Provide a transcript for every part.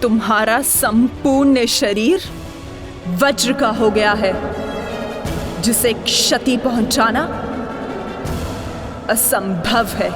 तुम्हारा संपूर्ण शरीर वज्र का हो गया है, जिसे क्षति पहुंचाना असंभव है।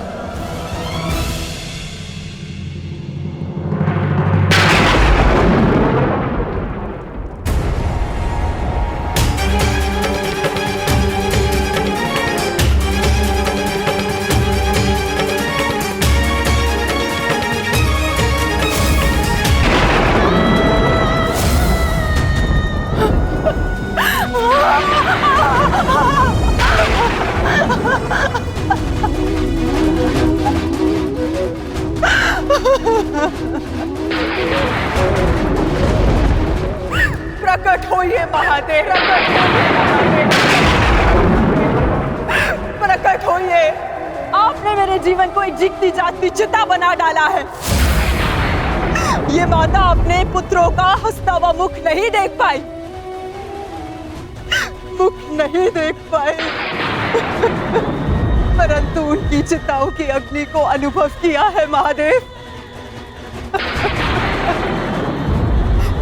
प्रकट होइए महादेव, प्रकट होइए। आपने मेरे जीवन को एक जीती जागती चिता बना डाला है। ये माता अपने पुत्रों का हंसता हुआ मुख नहीं देख पाई, मुख नहीं देख पाई, परंतु उनकी चिताओं की अग्नि को अनुभव किया है महादेव।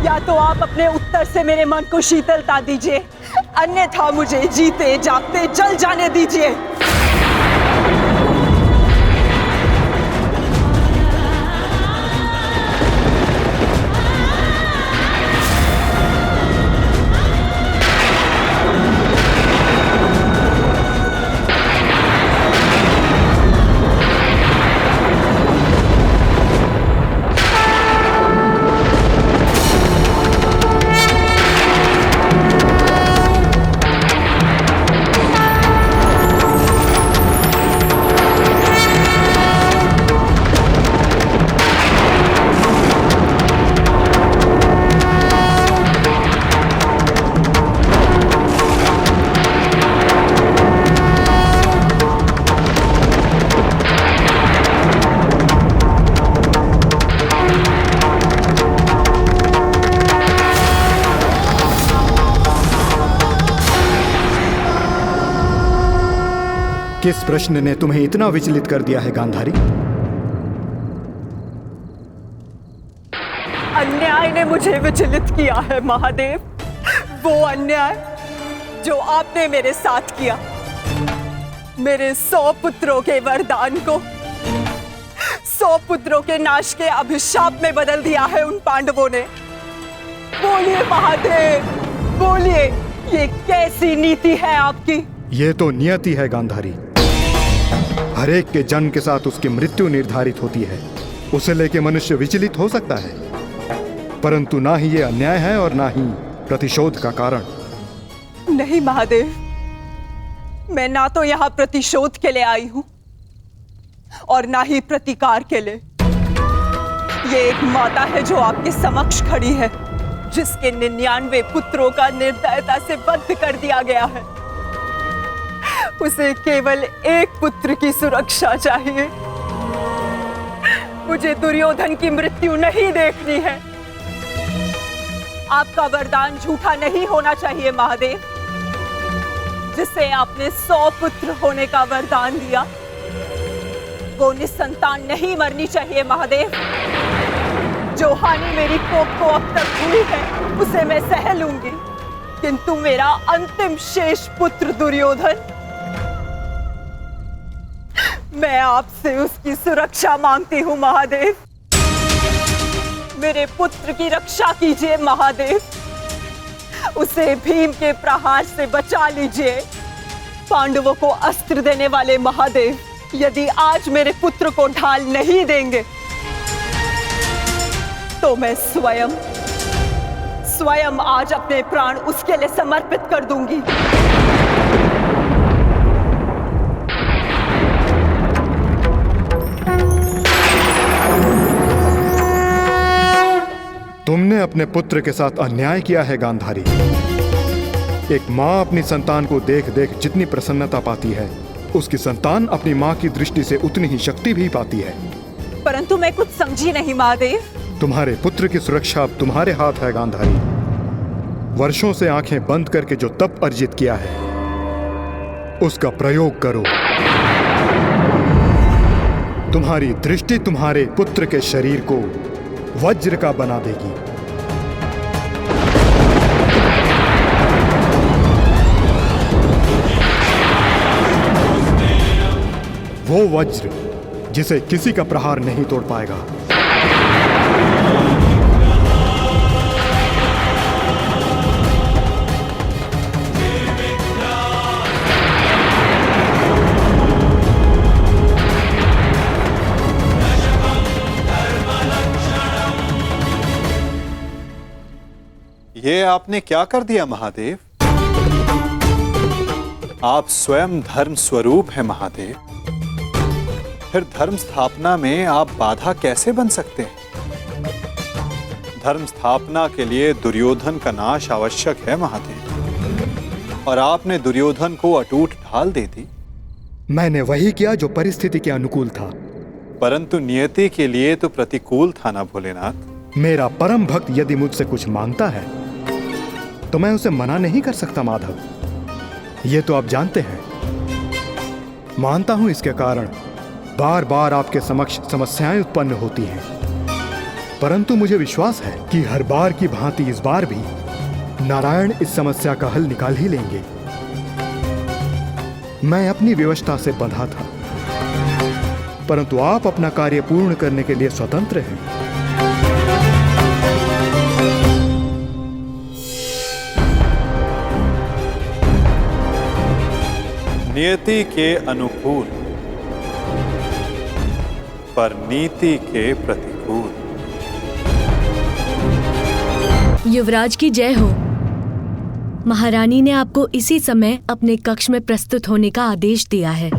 या तो आप अपने उत्तर से मेरे मन को शीतलता दीजिए, अन्यथा मुझे जीते जागते जल जाने दीजिए। किस प्रश्न ने तुम्हें इतना विचलित कर दिया है गांधारी? अन्याय ने मुझे विचलित किया है महादेव। वो अन्याय जो आपने मेरे साथ किया। मेरे 100 पुत्रों के वरदान को 100 पुत्रों के नाश के अभिशाप में बदल दिया है उन पांडवों ने। बोलिए महादेव, बोलिए, ये कैसी नीति है आपकी? ये तो नियति है गांधारी। हर एक के जन्म के साथ उसकी मृत्यु निर्धारित होती है। उसे लेके मनुष्य विचलित हो सकता है, परंतु ना ही ये अन्याय है और ना ही प्रतिशोध का कारण। नहीं महादेव, मैं ना तो यहाँ प्रतिशोध के लिए आई हूं और ना ही प्रतिकार के लिए। ये एक माता है जो आपके समक्ष खड़ी है, जिसके 99 पुत्रों का निर्दयता से वध कर दिया गया है। उसे केवल एक पुत्र की सुरक्षा चाहिए। मुझे दुर्योधन की मृत्यु नहीं देखनी है। आपका वरदान झूठा नहीं होना चाहिए महादेव। जिसे आपने 100 पुत्र होने का वरदान दिया, वो निसंतान नहीं मरनी चाहिए महादेव। जो हानि मेरी कोख को अब तक हुई है, उसे मैं सह लूंगी, किंतु मेरा अंतिम शेष पुत्र दुर्योधन, मैं आपसे उसकी सुरक्षा मांगती हूँ महादेव। मेरे पुत्र की रक्षा कीजिए महादेव। उसे भीम के प्रहार से बचा लीजिए। पांडवों को अस्त्र देने वाले महादेव, यदि आज मेरे पुत्र को ढाल नहीं देंगे, तो मैं स्वयं आज अपने प्राण उसके लिए समर्पित कर दूंगी। तुमने अपने पुत्र के साथ अन्याय किया है गांधारी। एक माँ अपनी संतान को देख देख जितनी प्रसन्नता पाती है, उसकी संतान अपनी माँ की दृष्टि से उतनी ही शक्ति भी पाती है। परंतु मैं कुछ समझी नहीं महादेव। तुम्हारे पुत्र की सुरक्षा अब तुम्हारे हाथ है गांधारी। वर्षों से आंखें बंद करके जो तप अर्जित किया है, उसका प्रयोग करो। तुम्हारी दृष्टि तुम्हारे पुत्र के शरीर को वज्र का बना देगी। वो वज्र जिसे किसी का प्रहार नहीं तोड़ पाएगा। ये आपने क्या कर दिया महादेव? आप स्वयं धर्म स्वरूप हैं महादेव, फिर धर्म स्थापना में आप बाधा कैसे बन सकते हैं? धर्म स्थापना के लिए दुर्योधन का नाश आवश्यक है महादेव, और आपने दुर्योधन को अटूट ढाल दे दी। मैंने वही किया जो परिस्थिति के अनुकूल था। परंतु नियति के लिए तो प्रतिकूल था ना भोलेनाथ। मेरा परम भक्त यदि मुझसे कुछ मांगता है तो मैं उसे मना नहीं कर सकता माधव, ये तो आप जानते हैं। मानता हूं इसके कारण बार बार आपके समक्ष समस्याएं उत्पन्न होती हैं, परंतु मुझे विश्वास है कि हर बार की भांति इस बार भी नारायण इस समस्या का हल निकाल ही लेंगे। मैं अपनी व्यवस्था से बंधा था, परंतु आप अपना कार्य पूर्ण करने के लिए स्वतंत्र हैं। नियति के अनुकूल पर नीति के प्रतिकूल। युवराज की जय हो। महारानी ने आपको इसी समय अपने कक्ष में प्रस्तुत होने का आदेश दिया है।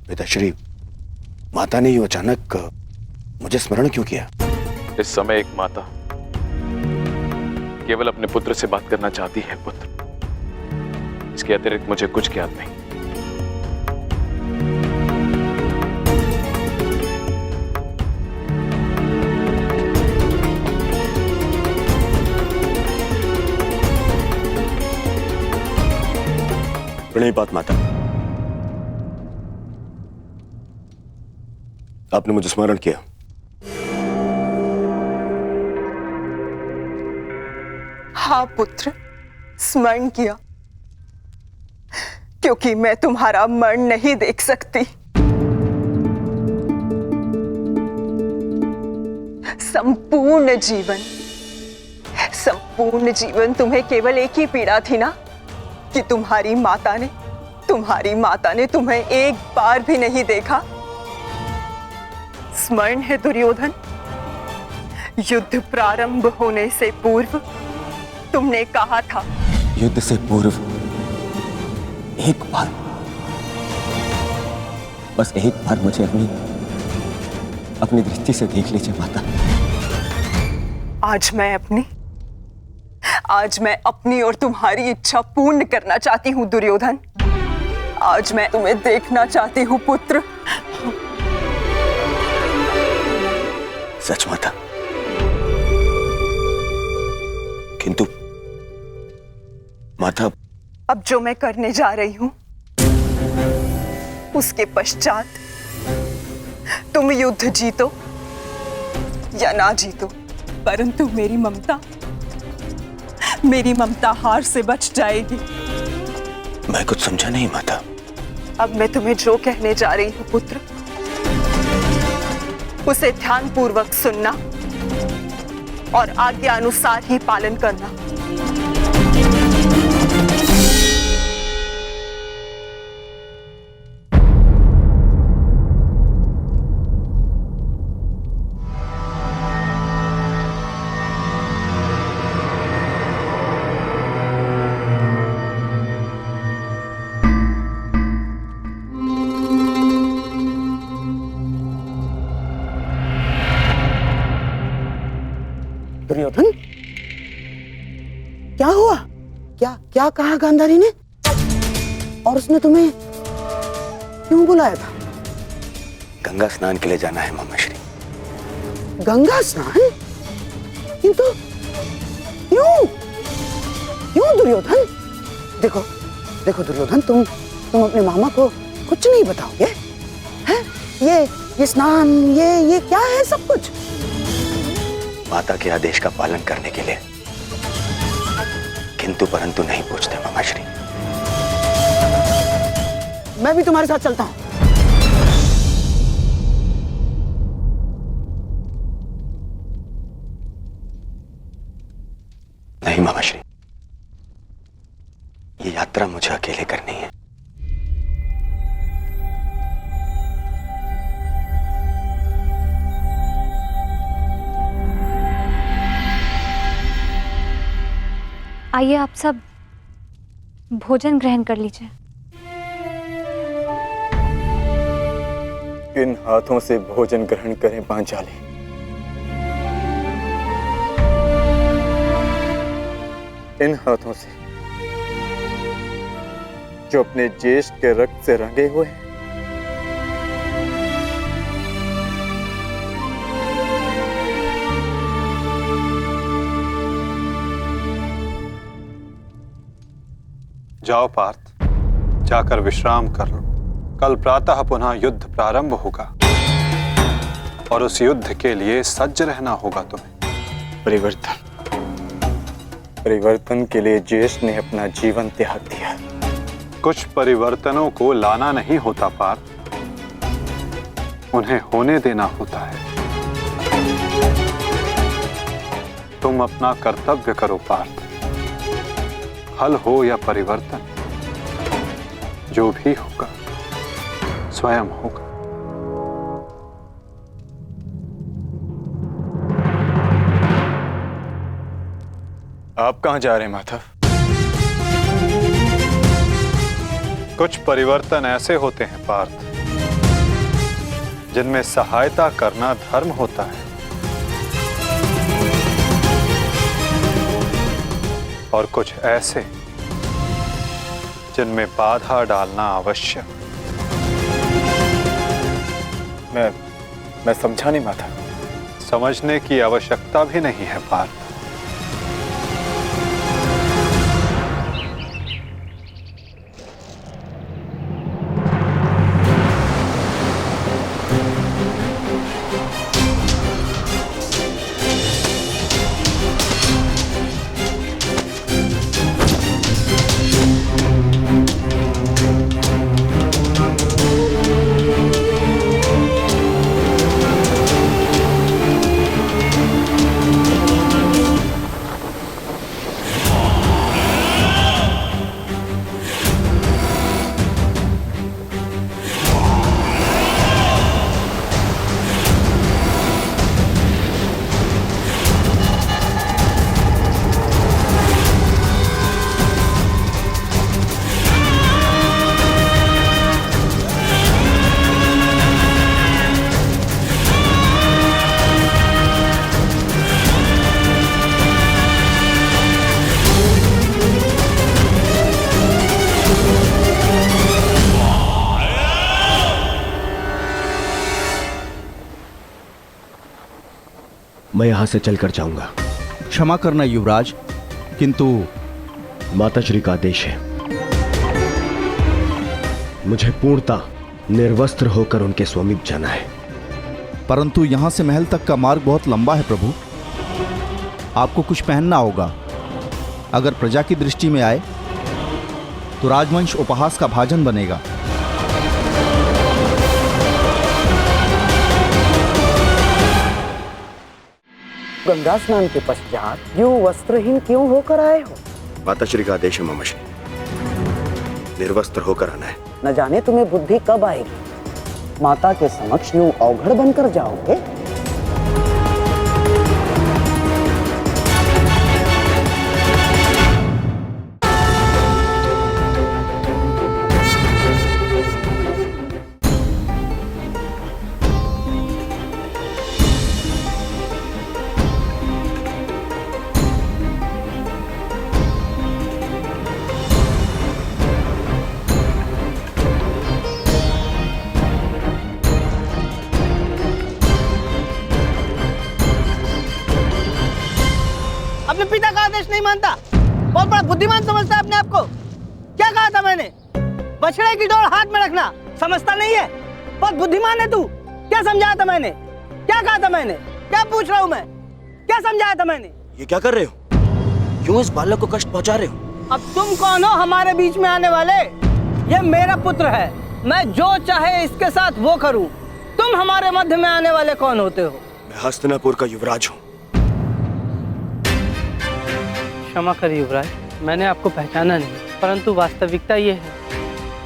पिताश्री, माता ने यूं अचानक मुझे स्मरण क्यों किया? इस समय एक माता केवल अपने पुत्र से बात करना चाहती है पुत्र, इसके अतिरिक्त मुझे कुछ ज्ञात नहीं। प्रणिपात माता, आपने मुझे स्मरण किया। हाँ पुत्र, स्मरण किया, क्योंकि मैं तुम्हारा मरण नहीं देख सकती। संपूर्ण जीवन तुम्हें केवल एक ही पीड़ा थी ना, कि तुम्हारी माता ने तुम्हें एक बार भी नहीं देखा। स्मरण है दुर्योधन, युद्ध प्रारंभ होने से पूर्व तुमने कहा था, युद्ध से पूर्व एक बार, बस एक बार मुझे अपनी दृष्टि से देख लीजिए माता। आज मैं अपनी और तुम्हारी इच्छा पूर्ण करना चाहती हूँ दुर्योधन। आज मैं तुम्हें देखना चाहती हूँ पुत्र। सच माता, किंतु माता, अब जो मैं करने जा रही हूं उसके पश्चात तुम युद्ध जीतो या ना जीतो, परंतु मेरी ममता हार से बच जाएगी। मैं कुछ समझा नहीं माता। अब मैं तुम्हें जो कहने जा रही हूं पुत्र, उसे ध्यानपूर्वक सुनना और आज्ञा अनुसार ही पालन करना। दुर्योधन, क्या हुआ? क्या कहा गांधारी ने? और उसने तुम्हें क्यों बुलाया था? गंगा स्नान के लिए जाना है मामा श्री। गंगा स्नान? किंतु क्यों क्यों दुर्योधन? देखो देखो दुर्योधन, तुम अपने मामा को कुछ नहीं बताओगे? हैं? ये स्नान, ये क्या है सब कुछ? माता के आदेश का पालन करने के लिए किंतु परंतु नहीं पूछते मामाश्री। मैं भी तुम्हारे साथ चलता हूं। नहीं मामाश्री, ये यात्रा मुझे अकेले करनी है। आइए आप सब भोजन ग्रहण कर लीजिए। इन हाथों से भोजन ग्रहण करें पांचाली। इन हाथों से जो अपने ज्येष्ठ के रक्त से रंगे हुए हैं। जाओ पार्थ, जाकर विश्राम कर लो। कल प्रातः पुनः युद्ध प्रारंभ होगा और उस युद्ध के लिए सज्ज रहना होगा तुम्हें। परिवर्तन के लिए ज्येष्ठ ने अपना जीवन त्याग दिया। कुछ परिवर्तनों को लाना नहीं होता पार्थ, उन्हें होने देना होता है। तुम अपना कर्तव्य करो पार्थ। फल हो या परिवर्तन, जो भी होगा स्वयं होगा। आप कहां जा रहे हैं माधव? कुछ परिवर्तन ऐसे होते हैं पार्थ जिनमें सहायता करना धर्म होता है और कुछ ऐसे जिनमें बाधा डालना आवश्यक। मैं समझा नहीं माता। समझने की आवश्यकता भी नहीं है पार्थ। मैं यहां से चलकर जाऊंगा। क्षमा करना युवराज, किंतु माताश्री का आदेश है। मुझे पूर्णतः निर्वस्त्र होकर उनके समीप जाना है। परंतु यहां से महल तक का मार्ग बहुत लंबा है प्रभु। आपको कुछ पहनना होगा। अगर प्रजा की दृष्टि में आए तो राजवंश उपहास का भाजन बनेगा। गंगा स्नान के पश्चात यूं वस्त्रहीन क्यों होकर आए हो? माताश्री का आदेश है मामाश्री, निर्वस्त्र होकर आना है। न जाने तुम्हें बुद्धि कब आएगी, माता के समक्ष यूं अवघड़ बनकर जाओगे? अपने पिता का आदेश नहीं मानता? बहुत बड़ा बुद्धिमान समझता है अपने आप को। क्या कहा था मैंने? बछड़े की डोर हाथ में रखना। समझता नहीं है? बहुत बुद्धिमान है तू। क्या समझाया था मैंने? क्या कहा था मैंने? क्या पूछ रहा हूँ मैं? क्या समझाया था मैंने? ये क्या कर रहे हो? क्यों इस बालक को कष्ट पहुंचा रहे हो? अब तुम कौन हो हमारे बीच में आने वाले? ये मेरा पुत्र है, मैं जो चाहे इसके साथ वो करूं। तुम हमारे मध्य में आने वाले कौन होते हो? मैं हस्तिनापुर का युवराज हूँ। क्षमा करिए युवराज, मैंने आपको पहचाना नहीं, परंतु वास्तविकता ये है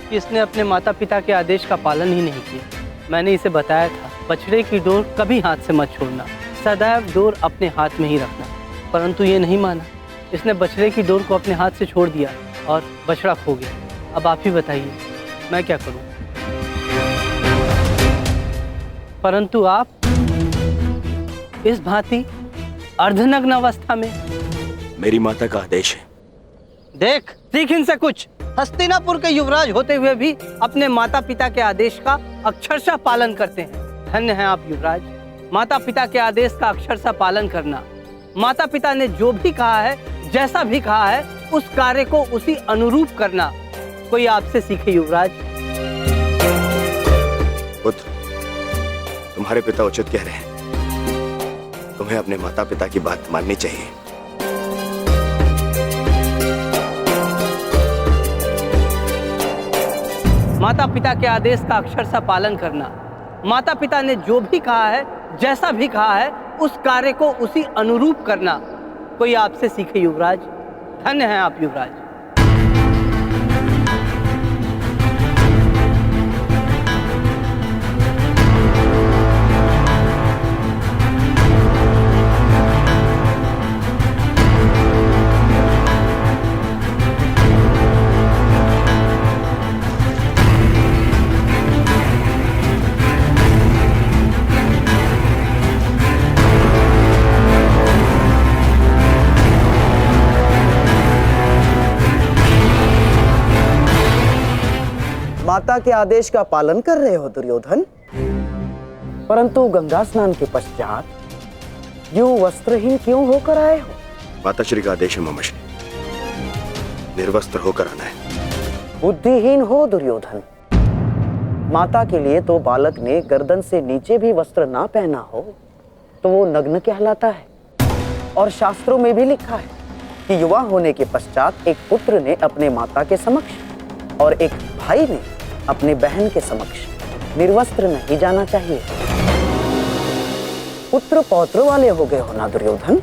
कि इसने अपने माता पिता के आदेश का पालन ही नहीं किया। मैंने इसे बताया था, बछड़े की डोर कभी हाथ से मत छोड़ना, सदैव डोर अपने हाथ में ही रखना, परंतु ये नहीं माना। इसने बछड़े की डोर को अपने हाथ से छोड़ दिया और बछड़ा खो गया। अब आप ही बताइए, मैं क्या करूं? परंतु आप इस भांति अर्धनग्न अवस्था में। मेरी माता का आदेश है। देख, सीख इनसे कुछ। हस्तिनापुर के युवराज होते हुए भी अपने माता पिता के आदेश का अक्षरशः पालन करते हैं। धन्य हैं आप युवराज। माता पिता के आदेश का अक्षरशः पालन करना, माता पिता ने जो भी कहा है, जैसा भी कहा है, उस कार्य को उसी अनुरूप करना, कोई आपसे सीखे युवराज। पुत्र, तुम्हारे पिता उचित कह रहे हैं। तुम्हें अपने माता पिता की बात माननी चाहिए। माता पिता के आदेश का अक्षरशः पालन करना, माता पिता ने जो भी कहा है, जैसा भी कहा है, उस कार्य को उसी अनुरूप करना, कोई आपसे सीखे युवराज। धन्य हैं आप युवराज। माता के आदेश का पालन कर रहे हो दुर्योधन, परंतु गंगा स्नान के पश्चात यूं वस्त्रहीन क्यों होकर आए हो? माताश्री का आदेश है मामाश्री, निर्वस्त्र होकर आना है। बुद्धिहीन हो दुर्योधन। माता के लिए तो बालक ने गर्दन से नीचे भी वस्त्र ना पहना हो तो वो नग्न कहलाता है। और शास्त्रों में भी लिखा है कि युवा होने के पश्चात एक पुत्र ने अपने माता के समक्ष और एक भाई ने अपने बहन के समक्ष निर्वस्त्र नहीं जाना चाहिए। पुत्र पौत्र वाले हो गए हो ना दुर्योधन,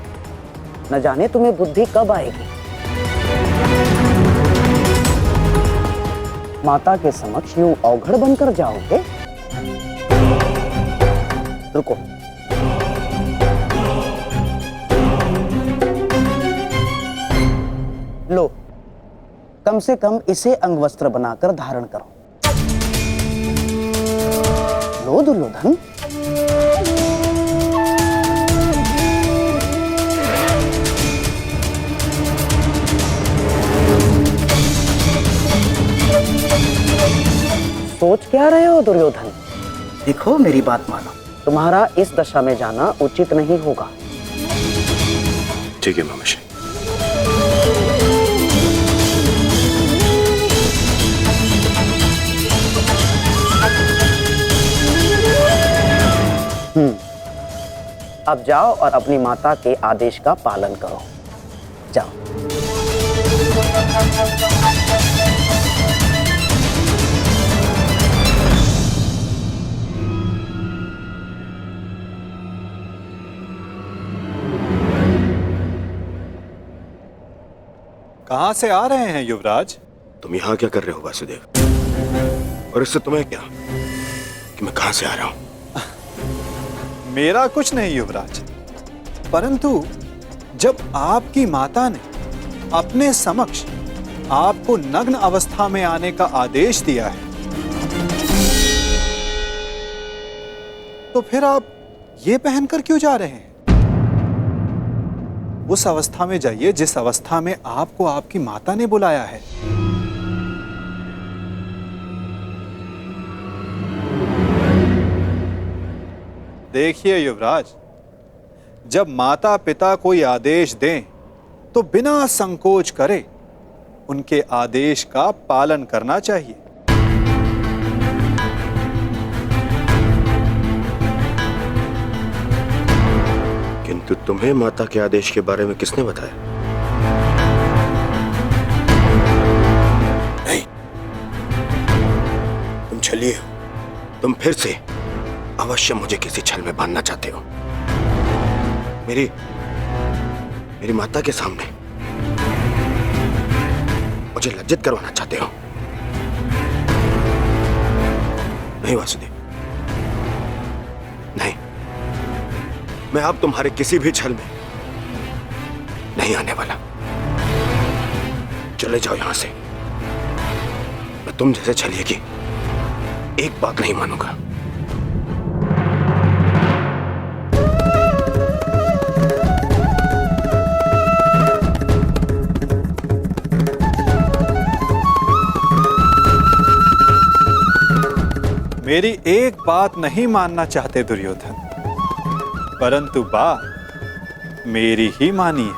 न जाने तुम्हें बुद्धि कब आएगी। माता के समक्ष यूं अवघड़ बनकर जाओगे? रुको, लो, कम से कम इसे अंगवस्त्र बनाकर धारण करो। लो दुर्योधन। सोच क्या रहे हो दुर्योधन? देखो, मेरी बात मानो, तुम्हारा इस दशा में जाना उचित नहीं होगा। ठीक है मामाश्री। अब जाओ और अपनी माता के आदेश का पालन करो। जाओ। कहां से आ रहे हैं युवराज? तुम यहाँ क्या कर रहे हो वासुदेव? और इससे तुम्हें क्या कि मैं कहां से आ रहा हूं? मेरा कुछ नहीं युवराज, परंतु जब आपकी माता ने अपने समक्ष आपको नग्न अवस्था में आने का आदेश दिया है, तो फिर आप ये पहनकर क्यों जा रहे हैं? उस अवस्था में जाइए जिस अवस्था में आपको आपकी माता ने बुलाया है। देखिए युवराज, जब माता पिता कोई आदेश दें तो बिना संकोच करे उनके आदेश का पालन करना चाहिए। किंतु तुम्हें माता के आदेश के बारे में किसने बताया? नहीं, तुम छलिए हो। तुम फिर से अवश्य मुझे किसी छल में बांधना चाहते हो। मेरी माता के सामने मुझे लज्जित करवाना चाहते हो। नहीं वासुदेव, नहीं, मैं अब तुम्हारे किसी भी छल में नहीं आने वाला। चले जाओ यहां से। मैं तुम जैसे छलिए की एक बात नहीं मानूंगा। मेरी एक बात नहीं मानना चाहते दुर्योधन, परंतु बात मेरी ही मानिए।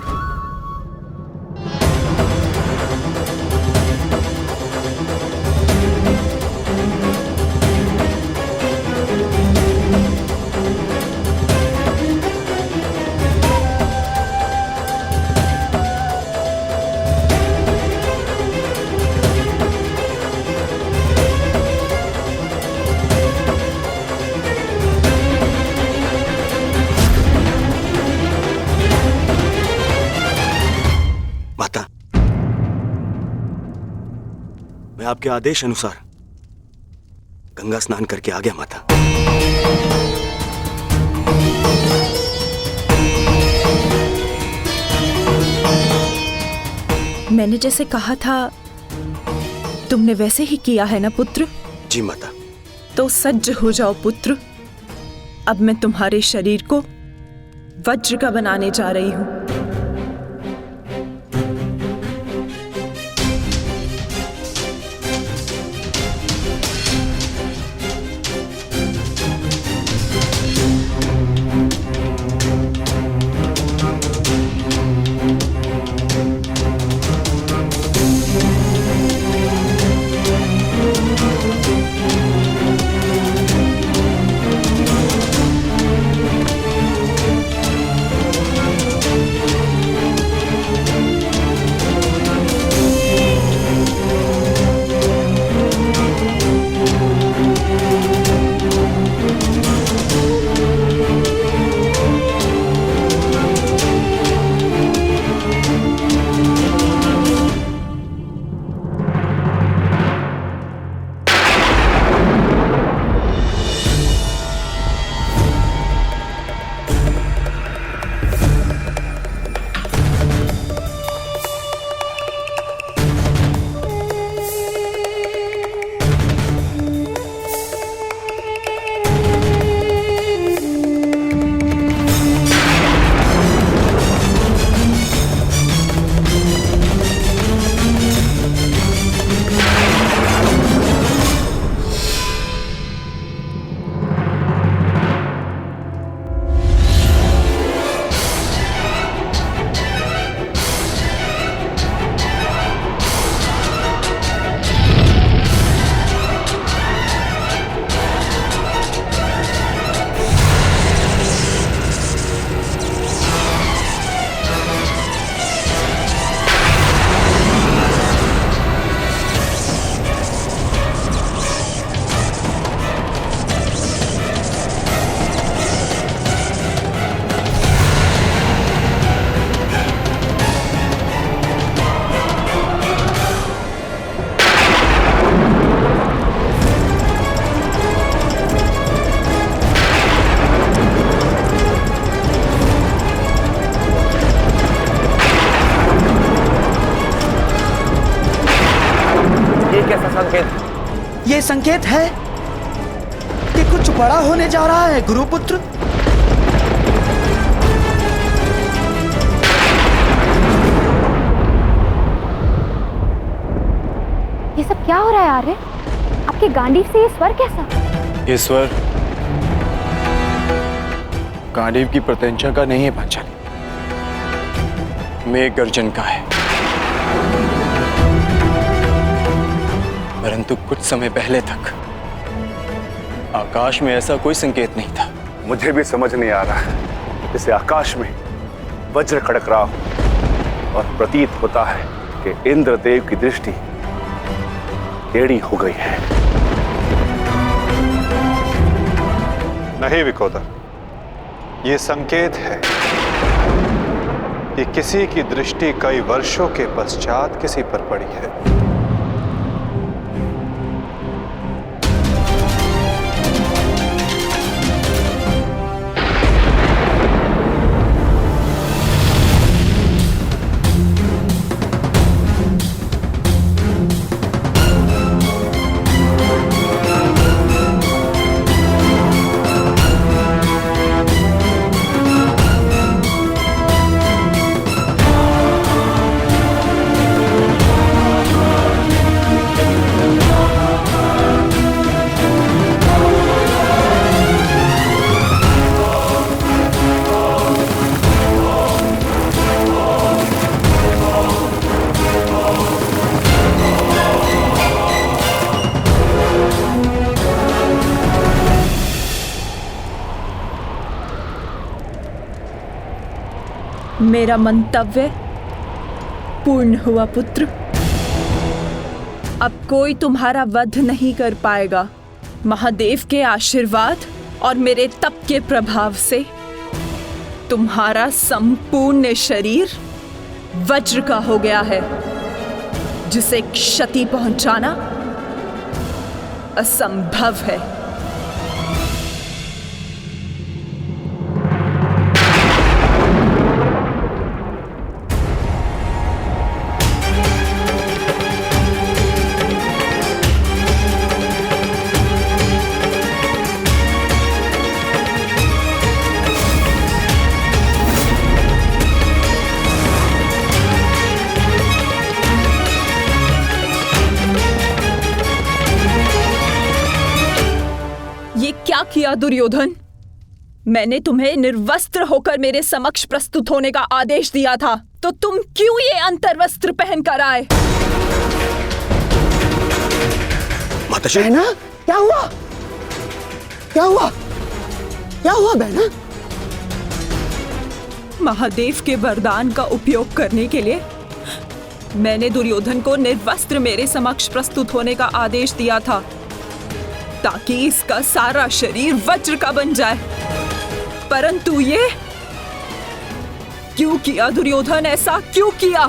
आपके आदेश अनुसार गंगा स्नान करके आ गया माता। मैंने जैसे कहा था तुमने वैसे ही किया है ना पुत्र? जी माता। तो सज्ज हो जाओ पुत्र। अब मैं तुम्हारे शरीर को वज्र का बनाने जा रही हूं। ये संकेत है कि कुछ बड़ा होने जा रहा है गुरुपुत्र। ये सब क्या हो रहा है आर्य? आपके गांडीव से ये स्वर कैसा? ये स्वर गांडीव की प्रत्यंचा का नहीं है पांचाली। मेघ गर्जन का है, परंतु कुछ समय पहले तक आकाश में ऐसा कोई संकेत नहीं था। मुझे भी समझ नहीं आ रहा है, जैसे आकाश में वज्र खड़क रहा हो और प्रतीत होता है कि इंद्रदेव की दृष्टि टेढ़ी हो गई है। नहीं विकोदर, ये संकेत है कि किसी की दृष्टि कई वर्षों के पश्चात किसी पर पड़ी है। मेरा मंतव्य पूर्ण हुआ पुत्र। अब कोई तुम्हारा वध नहीं कर पाएगा। महादेव के आशीर्वाद और मेरे तप के प्रभाव से तुम्हारा संपूर्ण शरीर वज्र का हो गया है, जिसे क्षति पहुंचाना असंभव है। क्या किया दुर्योधन? मैंने तुम्हें निर्वस्त्र होकर मेरे समक्ष प्रस्तुत होने का आदेश दिया था, तो तुम क्यों ये अंतर्वस्त्र पहनकर आए? माताश्री, बहना, क्या हुआ? क्या हुआ? क्या हुआ बहना? महादेव के वरदान का उपयोग करने के लिए मैंने दुर्योधन को निर्वस्त्र मेरे समक्ष प्रस्तुत होने का आदेश दिया था, ताकि इसका सारा शरीर वज्र का बन जाए। परंतु ये क्यों किया दुर्योधन? ऐसा क्यों किया?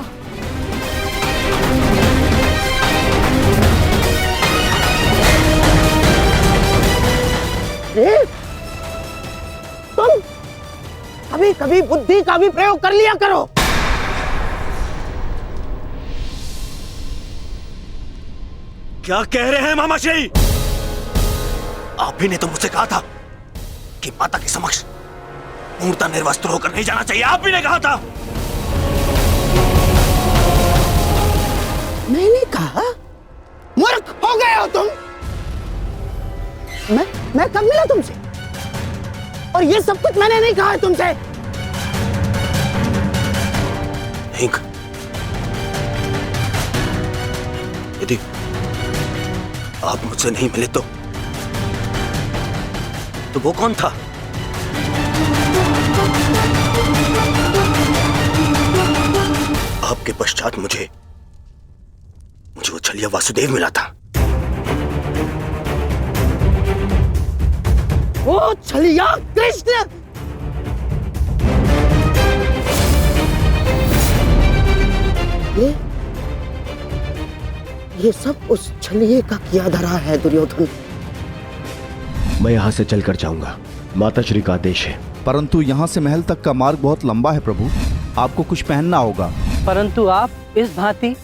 तुम कभी कभी बुद्धि का भी प्रयोग कर लिया करो। क्या कह रहे हैं मामाश्री? आप ही ने तो मुझसे कहा था कि माता के समक्ष पूर्णतः निर्वस्त्र होकर नहीं जाना चाहिए। आप ही ने कहा था। मैंने कहा? मूर्ख हो गए हो तुम। मैं कब मिला तुमसे? और ये सब कुछ मैंने नहीं कहा है तुमसे। नहीं, यदि आप मुझसे नहीं मिले तो वो कौन था? आपके पश्चात मुझे वो छलिया वासुदेव मिला था। वो छलिया कृष्ण। ये सब उस छलिए का किया धरा है दुर्योधन। मैं यहाँ से चलकर जाऊंगा, माताश्री का आदेश है। परंतु यहाँ से महल तक का मार्ग बहुत लंबा है प्रभु, आपको कुछ पहनना होगा। परंतु आप इस भांति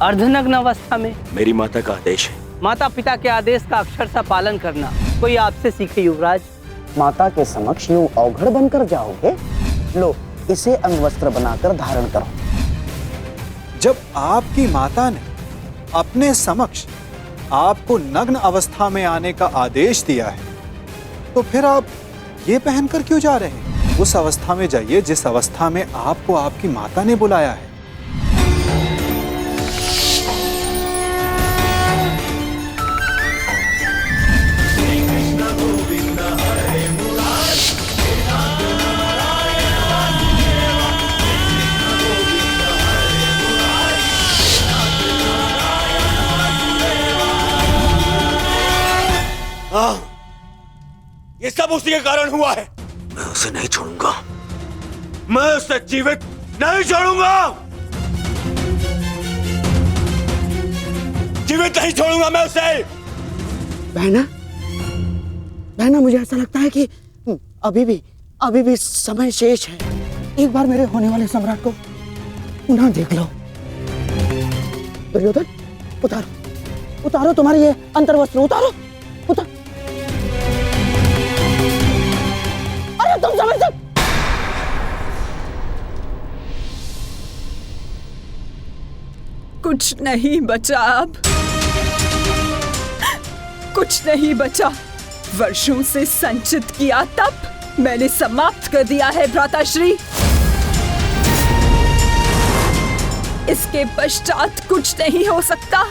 अर्धनग्न अवस्था में? मेरी माता का आदेश है। माता पिता के आदेश का अक्षरशः पालन करना कोई आपसे सीखे युवराज। माता के समक्ष यूं अवघड़ बनकर जाओगे? लो, इसे अंगवस्त्र बनाकर धारण करो। जब आपकी माता ने अपने समक्ष आपको नग्न अवस्था में आने का आदेश दिया है, तो फिर आप ये पहनकर क्यों जा रहे हैं? उस अवस्था में जाइए जिस अवस्था में आपको आपकी माता ने बुलाया है। ये सब उसी के कारण हुआ है। मैं उसे नहीं छोड़ूंगा, मैं उसे जीवित नहीं छोड़ूंगा, जीवित नहीं छोड़ूंगा मैं उसे। बहना, बहना, मुझे ऐसा लगता है कि अभी भी समय शेष है। एक बार मेरे होने वाले सम्राट को पुनः देख लो। दुर्योधन, उतारो तुम्हारे ये अंतर्वस्त्र, उतारो। अरे तुम समझ सकते। कुछ नहीं बचा अब, कुछ नहीं बचा। वर्षों से संचित किया तप मैंने समाप्त कर दिया है भ्राताश्री। इसके पश्चात कुछ नहीं हो सकता।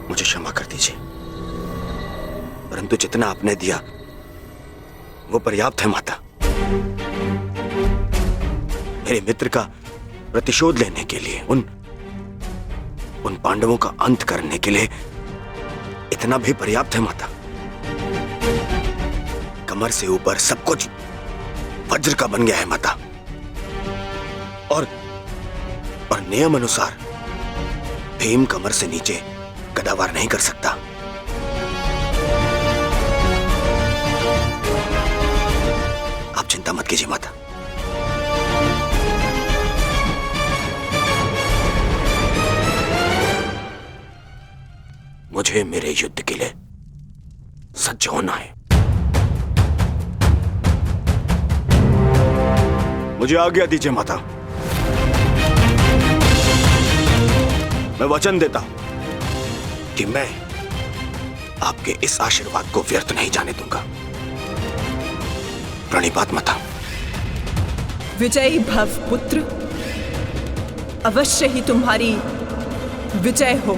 मुझे क्षमा कर दीजिए, परंतु जितना आपने दिया वो पर्याप्त है माता। मेरे मित्र का प्रतिशोध लेने के लिए, उन पांडवों का अंत करने के लिए इतना भी पर्याप्त है माता। कमर से ऊपर सब कुछ वज्र का बन गया है माता, और नियम अनुसार भीम कमर से नीचे गदावार नहीं कर सकता। आप चिंता मत कीजिए माता। मुझे मेरे युद्ध के लिए सज्ज होना है। मुझे आज्ञा दीजिए माता। मैं वचन देता हूं कि मैं आपके इस आशीर्वाद को व्यर्थ नहीं जाने दूंगा। प्रणिपात माता। विजयी भव पुत्र, अवश्य ही तुम्हारी विजय हो।